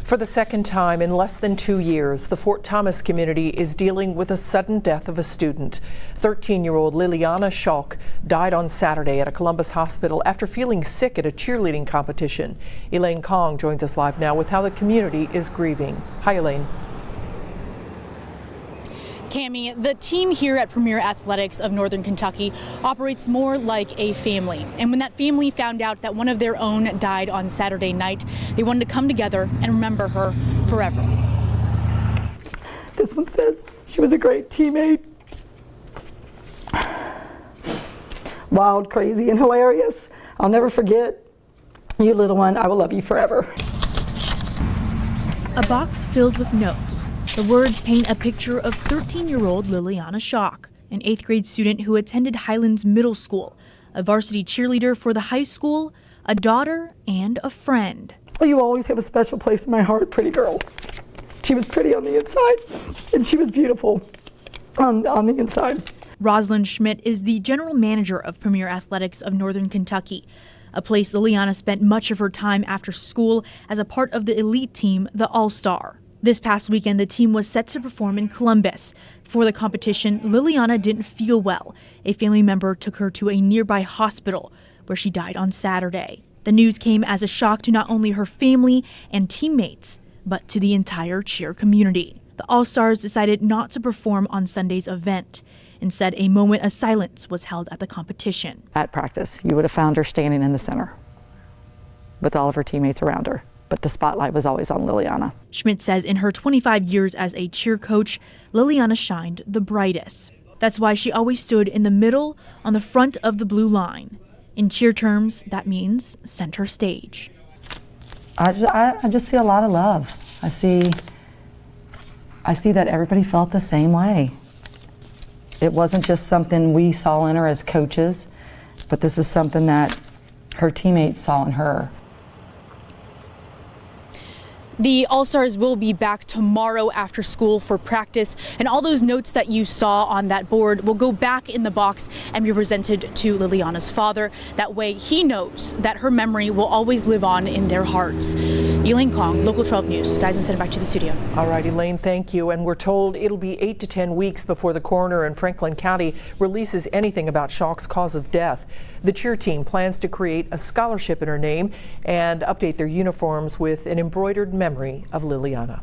For the second time in less than 2 years, the Fort Thomas community is dealing with a sudden death of a student. 13-year-old Lilliana Schalck died on Saturday at a Columbus hospital after feeling sick at a cheerleading competition. ELAINE joins us live now with how the community is grieving. Hi, ELAINE. Cammie, the team here at Premier Athletics of Northern Kentucky operates more like a family. And when that family found out that one of their own died on Saturday night, they wanted to come together and remember her forever. This one says she was a great teammate. Wild, crazy, and hilarious. I'll never forget you, little one. I will love you forever. A box filled with notes. The words paint a picture of 13-year-old Lilliana Schalck, an 8th grade student who attended Highlands Middle School, a varsity cheerleader for the high school, a daughter, and a friend. You always have a special place in my heart, pretty girl. She was pretty on the inside, and she was beautiful on the inside. Rosalind Schmidt is the general manager of Premier Athletics of Northern Kentucky, a place Lilliana spent much of her time after school as a part of the elite team, the All-Star. This past weekend, the team was set to perform in Columbus. For the competition, Lilliana didn't feel well. A family member took her to a nearby hospital, where she died on Saturday. The news came as a shock to not only her family and teammates, but to the entire cheer community. The All-Stars decided not to perform on Sunday's event. Instead, a moment of silence was held at the competition. At practice, you would have found her standing in the center with all of her teammates around her. But the spotlight was always on Lilliana. Schmidt says in her 25 years as a cheer coach, Lilliana shined the brightest. That's why she always stood in the middle, on the front of the blue line. In cheer terms, that means center stage. I just see a lot of love. I see that everybody felt the same way. It wasn't just something we saw in her as coaches, but this is something that her teammates saw in her. The All-Stars will be back tomorrow after school for practice, and all those notes that you saw on that board will go back in the box and be presented to Lilliana's father. That way he knows that her memory will always live on in their hearts. ELAINE Kong, Local 12 News. Guys, I'm sending back to the studio. All right, ELAINE, thank you. And we're told it'll be 8 to 10 weeks before the coroner in Franklin County releases anything about Schalck's cause of death. The cheer team plans to create a scholarship in her name and update their uniforms with an embroidered memory of Lilliana.